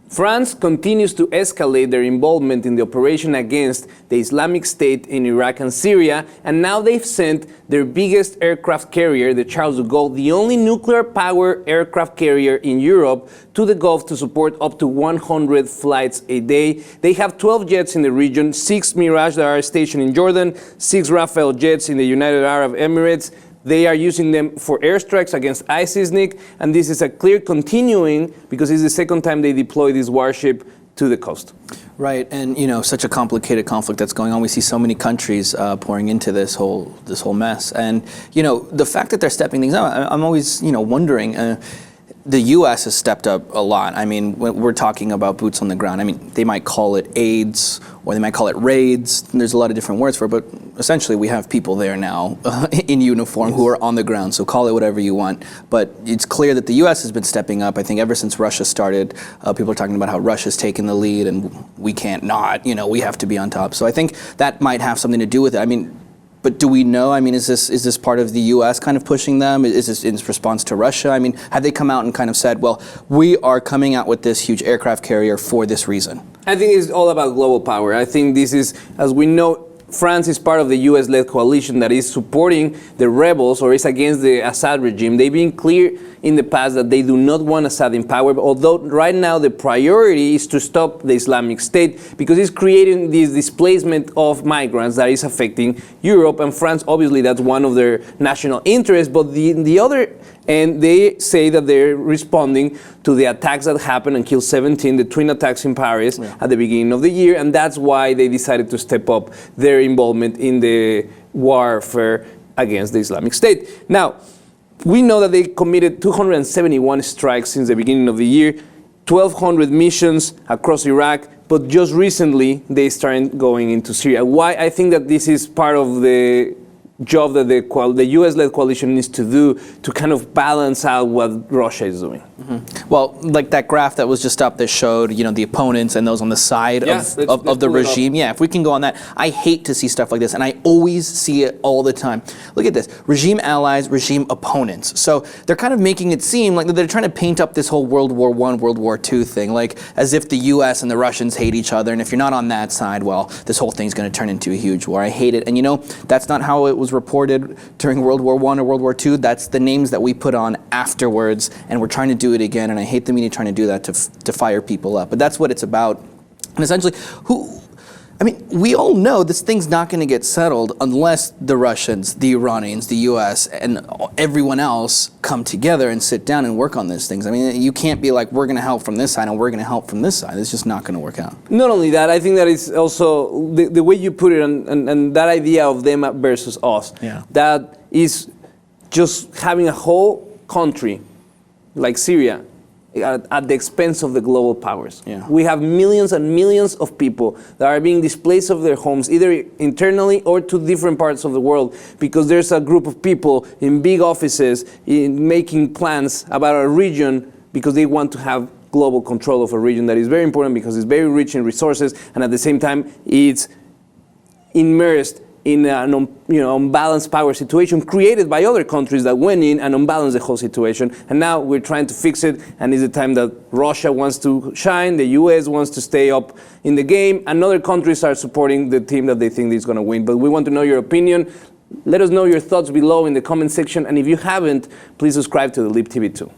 France continues to escalate their involvement in the operation against the Islamic State in Iraq and Syria, and now they've sent their biggest aircraft carrier, the Charles de Gaulle, the only nuclear-powered aircraft carrier in Europe, to the Gulf to support up to 100 flights a day. They have 12 jets in the region, 6 Mirage that are stationed in Jordan, 6 Rafale jets in the United Arab Emirates. They are using them for airstrikes against ISIS, Nick, and this is a clear continuing because it's the second time they deploy this warship to the coast. Right, and such a complicated conflict that's going on. We see so many countries pouring into this whole mess, and the fact that they're stepping things up, I'm always wondering. The U.S. has stepped up a lot. I mean, when we're talking about boots on the ground, I mean, they might call it aids or they might call it raids. There's a lot of different words for it, but essentially we have people there now in uniform who are on the ground, so call it whatever you want. But it's clear that the U.S. has been stepping up. I think ever since Russia started, people are talking about how Russia's taken the lead and we can't not, we have to be on top. So I think that might have something to do with it. I mean, but do we know? I mean, is this part of the U.S. kind of pushing them? Is this in response to Russia? I mean, have they come out and kind of said, well, we are coming out with this huge aircraft carrier for this reason? I think it's all about global power. I think this is, as we know, France is part of the U.S.-led coalition that is supporting the rebels or is against the Assad regime. They've been clear in the past that they do not want Assad in power, although right now the priority is to stop the Islamic State because it's creating this displacement of migrants that is affecting Europe and France. Obviously, that's one of their national interests, but the other, and they say that they're responding to the attacks that happened and killed 17, the twin attacks in Paris at the beginning of the year, and that's why they decided to step up their involvement in the warfare against the Islamic State. Now, we know that they committed 271 strikes since the beginning of the year, 1,200 missions across Iraq, but just recently they started going into Syria. Why? I think that this is part of the job that the U.S.-led coalition needs to do to kind of balance out what Russia is doing. Mm-hmm. Well, like that graph that was just up that showed, the opponents and those on the side of the regime. Yeah, if we can go on that. I hate to see stuff like this, and I always see it all the time. Look at this. Regime allies, regime opponents. So they're kind of making it seem like they're trying to paint up this whole World War I, World War II thing, like as if the U.S. and the Russians hate each other, and if you're not on that side, well, this whole thing's going to turn into a huge war. I hate it. And that's not how it was reported during World War I or World War II. That's the names that we put on afterwards, and we're trying to do it again, and I hate the media trying to do that to fire people up. But that's what it's about. And essentially, we all know this thing's not going to get settled unless the Russians, the Iranians, the U.S., and everyone else come together and sit down and work on these things. I mean, you can't be like, we're going to help from this side and we're going to help from this side. It's just not going to work out. Not only that, I think that it's also the way you put it and that idea of them versus us. Yeah. That is just having a whole country like Syria at the expense of the global powers. Yeah. We have millions and millions of people that are being displaced of their homes, either internally or to different parts of the world, because there's a group of people in big offices making plans about a region because they want to have global control of a region that is very important because it's very rich in resources, and at the same time it's immersed in an unbalanced power situation created by other countries that went in and unbalanced the whole situation. And now we're trying to fix it, and it's the time that Russia wants to shine, the US wants to stay up in the game, and other countries are supporting the team that they think is going to win. But we want to know your opinion. Let us know your thoughts below in the comment section, and if you haven't, please subscribe to the Lip TV 2.